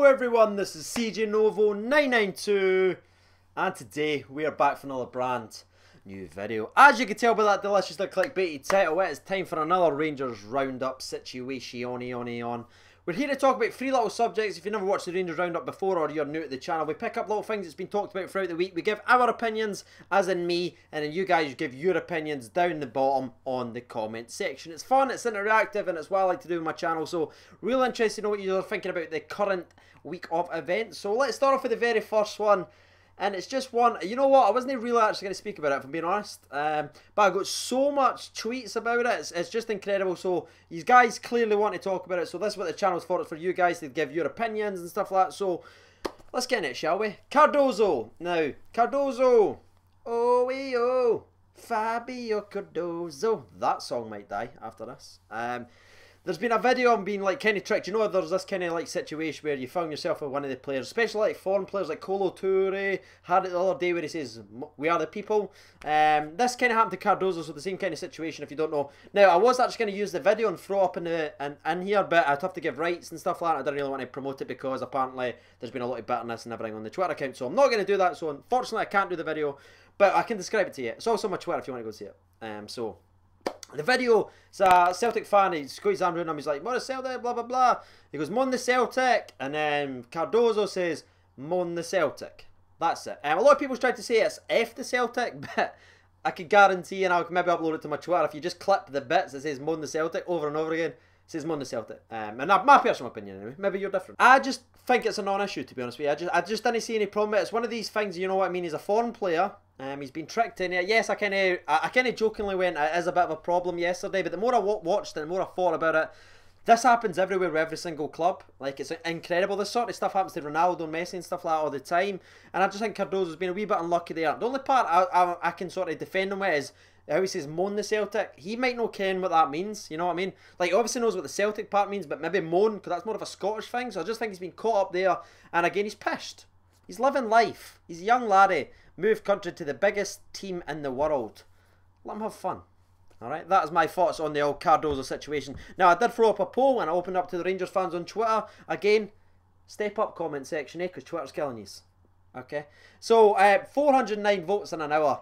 everyone, this is CJ Novo 992 and today we are back for another brand new video. As you can tell by that deliciously clickbaity title, it is time for another Rangers roundup situation. We're here to talk about three little subjects. If you've never watched the Rangers roundup before or you're new to the channel, we pick up little things that's been talked about throughout the week. We give our opinions, as in me, and then you guys give your opinions down the bottom on the comment section. It's fun, it's interactive, and it's what I like to do with my channel. So, real interested to know what you're thinking about the current week of events. So, let's start off with the very first one. And it's just one, you know what, I wasn't really actually going to speak about it, if I'm being honest. But I got so much tweets about it, it's just incredible. So, you guys clearly want to talk about it. So, this is what the channel's for, it's for you guys to give your opinions and stuff like that. So, let's get in it, shall we? Cardoso. Now, Cardoso. Oh, Fabio Cardoso. That song might die after this. There's been a video on being like kind of tricked. You know, there's this kind of like situation where you found yourself with one of the players, especially like foreign players like Colo Toure had it the other day where he says, "We are the people." This kind of happened to Cardoso, so the same kind of situation if you don't know. Now, I was actually going to use the video and throw up in here, but I'd have to give rights and stuff like that. I didn't really want to promote it because apparently there's been a lot of bitterness and everything on the Twitter account, so I'm not going to do that. So unfortunately, I can't do the video, but I can describe it to you. It's also on my Twitter if you want to go see it. The video, it's a Celtic fan, he squeezes his arm around him, he's like, Mon The Celtic, blah, blah, blah. He goes, Mon The Celtic, and then Cardoso says, Mon The Celtic. That's it. A lot of people tried to say it's F The Celtic, but I could guarantee, and I'll maybe upload it to my Twitter, if you just clip the bits that says Mon The Celtic over and over again, it says Mon The Celtic. And my personal opinion anyway, maybe you're different. I just think it's a non-issue, to be honest with you. I just didn't see any problem with it. It's one of these things, you know what I mean, he's a foreign player. He's been tricked in it. Yes, I kind of jokingly went, it is a bit of a problem yesterday, but the more I watched it, the more I thought about it, this happens everywhere with every single club. Like, it's incredible. This sort of stuff happens to Ronaldo and Messi and stuff like that all the time, and I just think Cardoso's been a wee bit unlucky there. The only part I can sort of defend him with is how he says Mon The Celtic. He might not ken what that means, you know what I mean? Like, he obviously knows what the Celtic part means, but maybe Mon, because that's more of a Scottish thing, so I just think he's been caught up there, and again, he's pissed. He's living life. He's a young laddie. Moved country to the biggest team in the world. Let him have fun. Alright, that is my thoughts on the old Cardoso situation. Now, I did throw up a poll and I opened up to the Rangers fans on Twitter. Again, step up comment section, because Twitter's killing you. Okay. So, 409 votes in an hour.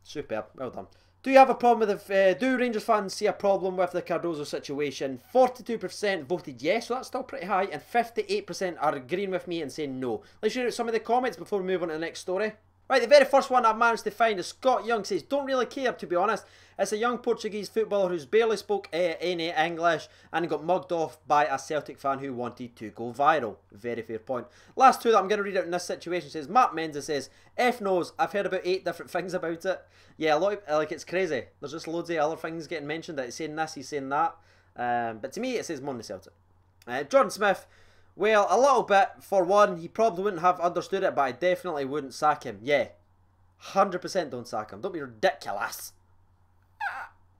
Superb. Well done. Do you have a problem with do Rangers fans see a problem with the Cardoso situation? 42% voted yes, so that's still pretty high, and 58% are agreeing with me and saying no. Let's read out some of the comments before we move on to the next story. Right, the very first one I've managed to find is Scott Young says, don't really care, to be honest. It's a young Portuguese footballer who's barely spoke any English and got mugged off by a Celtic fan who wanted to go viral. Very fair point. Last two that I'm going to read out in this situation says, Matt Menza says, F knows, I've heard about 8 different things about it. Yeah, a lot of, like, it's crazy. There's just loads of other things getting mentioned that he's saying this, he's saying that. But to me, it says Mon The Celtic. Jordan Smith. Well, a little bit. For one, he probably wouldn't have understood it, but I definitely wouldn't sack him. Yeah, 100% don't sack him. Don't be ridiculous.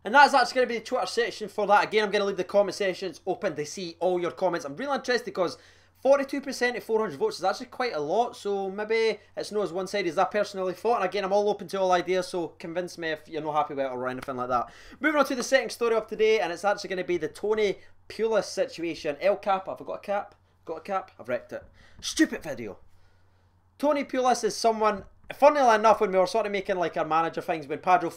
And that's actually going to be the Twitter section for that. Again, I'm going to leave the comment sections open to see all your comments. I'm really interested because 42% of 400 votes is actually quite a lot, so maybe it's not as one-sided as I personally thought. And again, I'm all open to all ideas, so convince me if you're not happy with it or anything like that. Moving on to the second story of today, and it's actually going to be the Tony Pulis situation. El Cap, I forgot a cap. Got a cap? I've wrecked it. Stupid video. Tony Pulis is someone, funnily enough, when we were sort of making like our manager things, when Pedro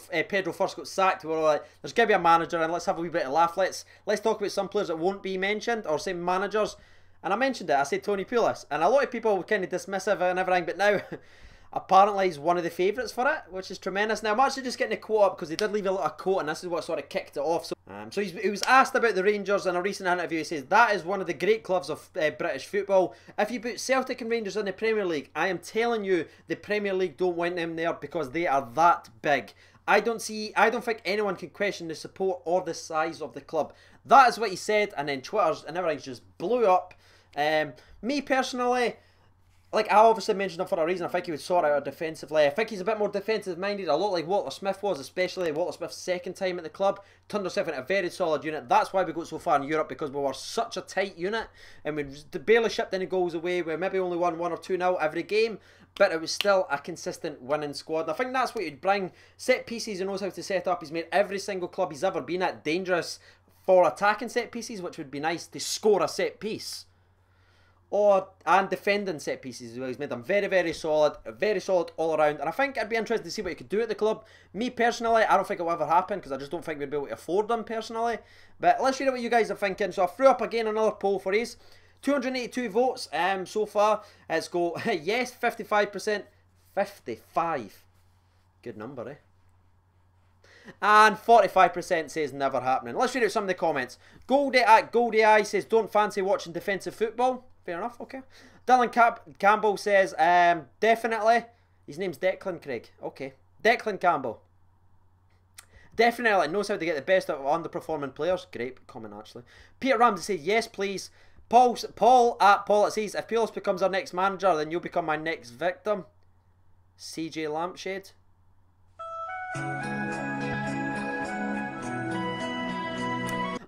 first got sacked, we were like, there's going to be a manager and let's have a wee bit of laugh. Let's talk about some players that won't be mentioned, or say managers. And I mentioned it. I said Tony Pulis. And a lot of people were kind of dismissive and everything, but now apparently he's one of the favourites for it, which is tremendous. Now, I'm actually just getting a quote up because he did leave a little quote, and this is what sort of kicked it off. So he was asked about the Rangers in a recent interview. He says, that is one of the great clubs of British football. If you put Celtic and Rangers in the Premier League, I am telling you, the Premier League don't want them there because they are that big. I don't think anyone can question the support or the size of the club. That is what he said, and then Twitter's and everything just blew up. Me personally, like I obviously mentioned him for a reason. I think he would sort out defensively. I think he's a bit more defensive minded, a lot like Walter Smith was, especially Walter Smith's second time at the club. Turned himself into a very solid unit. That's why we got so far in Europe, because we were such a tight unit and we barely shipped any goals away. We maybe only won 1 or 2-0 every game, but it was still a consistent winning squad. And I think that's what he'd bring. Set pieces, he knows how to set up. He's made every single club he's ever been at dangerous for attacking set pieces, which would be nice to score a set piece. and defending set pieces as well. He's made them very, very solid all around. And I think it'd be interesting to see what he could do at the club. Me personally, I don't think it will ever happen because I just don't think we'd be able to afford them personally. But let's read out what you guys are thinking. So I threw up again another poll for his 282 votes so far. Let's go yes, 55%, 55. Good number, eh? And 45% says never happening. Let's read out some of the comments. Goldie at Goldie Eye says don't fancy watching defensive football. Fair enough, okay. Dylan Campbell says definitely. His name's Declan Craig. Okay. Declan Campbell. Definitely knows how to get the best out of underperforming players. Great comment actually. Peter Ramsey says yes please. Paul at Paul it says if Pulis becomes our next manager then you'll become my next victim. CJ Lampshade.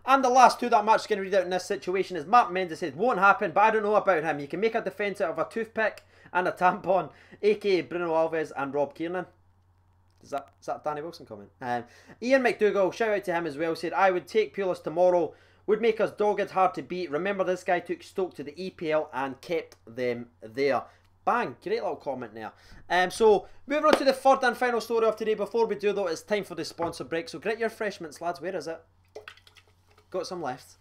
And the last two that I'm actually going to read out in this situation is Matt Mendes said, won't happen, but I don't know about him. You can make a defence out of a toothpick and a tampon, aka Bruno Alves and Rob Kiernan. Is that Danny Wilson comment? Ian McDougall, shout out to him as well, said, I would take Pulis tomorrow. Would make us dogged, hard to beat. Remember this guy took Stoke to the EPL and kept them there. Bang, great little comment there. So, moving on to the third and final story of today. Before we do though, it's time for the sponsor break. So, get your refreshments, lads. Where is it? Got some left.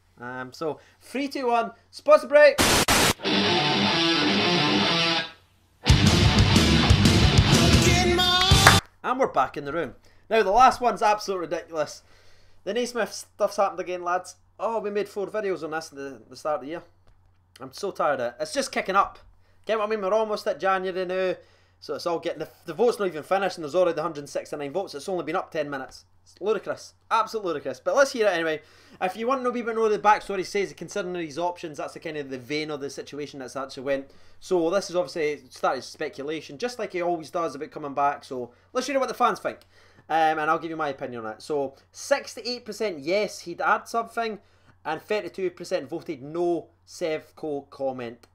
So 3, 2, 1, sponsor break. And we're back in the room. Now the last one's absolutely ridiculous. The Naismith stuff's happened again, lads. Oh, we made 4 videos on this at the start of the year. I'm so tired of it. It's just kicking up. Get what I mean? We're almost at January now. So it's all getting... The vote's not even finished and there's already 169 votes. It's only been up 10 minutes. It's ludicrous. Absolute ludicrous. But let's hear it anyway. If you want to know a bit more of the backstory, says considering these options, that's the kind of the vein of the situation that's actually went. So this is obviously started speculation, just like he always does about coming back. So let's hear what the fans think. And I'll give you my opinion on it. So 68% yes, he'd add something. And 32% voted no, Sevco comment.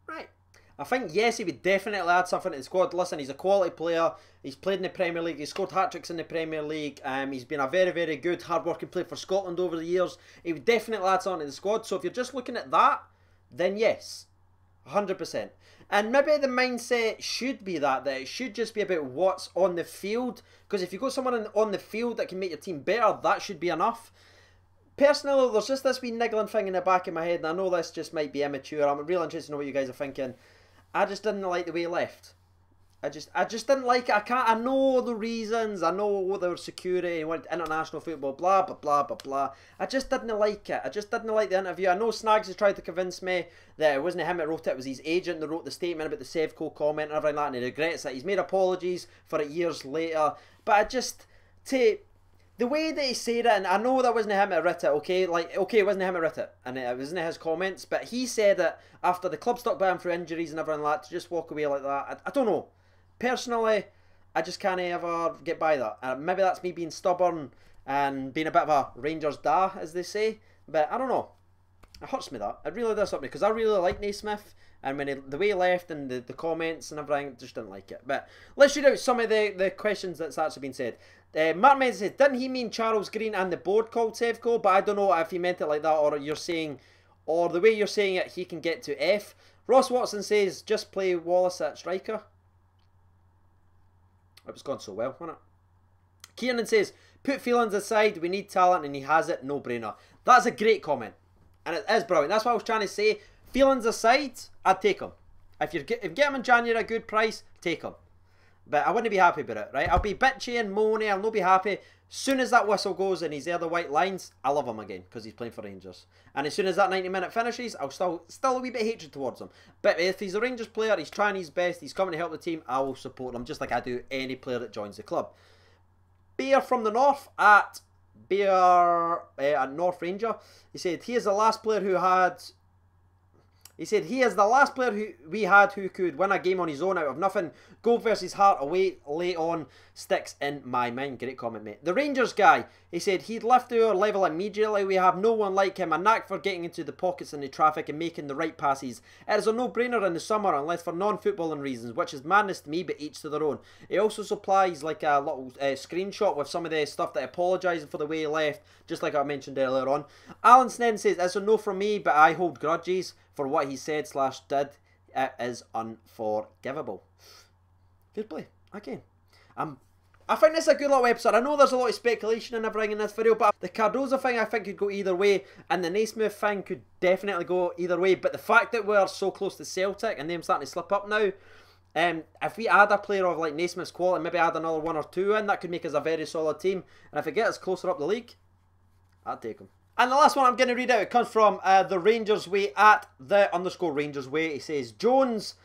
Right. I think, yes, he would definitely add something to the squad. Listen, he's a quality player. He's played in the Premier League. He's scored hat-tricks in the Premier League. He's been a very, very good, hard-working player for Scotland over the years. He would definitely add something to the squad. So if you're just looking at that, then yes, 100%. And maybe the mindset should be that it should just be about what's on the field. Because if you've got someone on the field that can make your team better, that should be enough. Personally, there's just this wee niggling thing in the back of my head, and I know this just might be immature. I'm really interested to know what you guys are thinking. I just didn't like the way he left. I just didn't like it. I know the reasons. I know what their security. He went international football. Blah blah blah blah blah. I just didn't like it. I just didn't like the interview. I know Snags has tried to convince me that it wasn't him that wrote it. It was his agent that wrote the statement about the Sevco comment and everything like that. And he regrets it. He's made apologies for it years later. But I just the way that he said it, and I know that wasn't him that wrote it, okay? Like, okay, it wasn't him that wrote it, and it wasn't his comments, but he said it after the club stuck by him for injuries and everything like that, to just walk away like that. I don't know. Personally, I just can't ever get by that. Maybe that's me being stubborn and being a bit of a Rangers da, as they say, but I don't know. It hurts me that. It really does hurt me, because I really like Naismith, and when the way he left and the comments and everything, just didn't like it. But let's read out some of the questions that's actually been said. Mark Mendes says, didn't he mean Charles Green and the board called Sevco? But I don't know if he meant it like that, or you're saying, or the way you're saying it, he can get to F. Ross Watson says, just play Wallace at striker. It was gone so well, wasn't it? Kiernan says, put feelings aside, we need talent and he has it, no brainer. That's a great comment. And it is brilliant. That's what I was trying to say. Feelings aside, I'd take him. If you get him in January at a good price, take him. But I wouldn't be happy about it, right? I'll be bitchy and moany, I'll not be happy. Soon as that whistle goes and he's there the white lines, I love him again because he's playing for Rangers. And as soon as that 90-minute finishes, I'll still a wee bit of hatred towards him. But if he's a Rangers player, he's trying his best, he's coming to help the team, I will support him just like I do any player that joins the club. Bear from the North at North Ranger. He said, he is the last player who had... He said, he is the last player who could win a game on his own out of nothing. Goal versus Heart away late on sticks in my mind. Great comment, mate. The Rangers guy, he said, he'd lift our level immediately. We have no one like him. A knack for getting into the pockets in the traffic and making the right passes. It is a no-brainer in the summer unless for non-footballing reasons, which is madness to me, but each to their own. He also supplies like a little screenshot with some of the stuff that apologising for the way he left, just like I mentioned earlier on. Alan Snen says, it's a no from me, but I hold grudges. for what he said / did. It is unforgivable. Fair play. Again. I think this is a good little episode. I know there's a lot of speculation and everything in this video, but the Cardoso thing I think could go either way, and the Naismith thing could definitely go either way. But the fact that we're so close to Celtic and them starting to slip up now, if we add a player of like Naismith's quality, maybe add another 1 or 2 in, that could make us a very solid team. And if it gets us closer up the league, I'd take them. And the last one I'm going to read out, it comes from the Rangers Way at _Rangers Way. He says, Jones,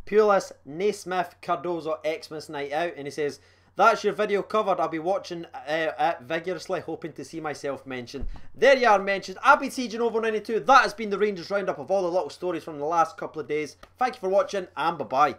Pulis, Naismith, Cardoso, Xmas night out. And he says, that's your video covered. I'll be watching it vigorously, hoping to see myself mentioned. There you are, mentioned. I've been CJNovo92. That has been the Rangers roundup of all the little stories from the last couple of days. Thank you for watching, and bye-bye.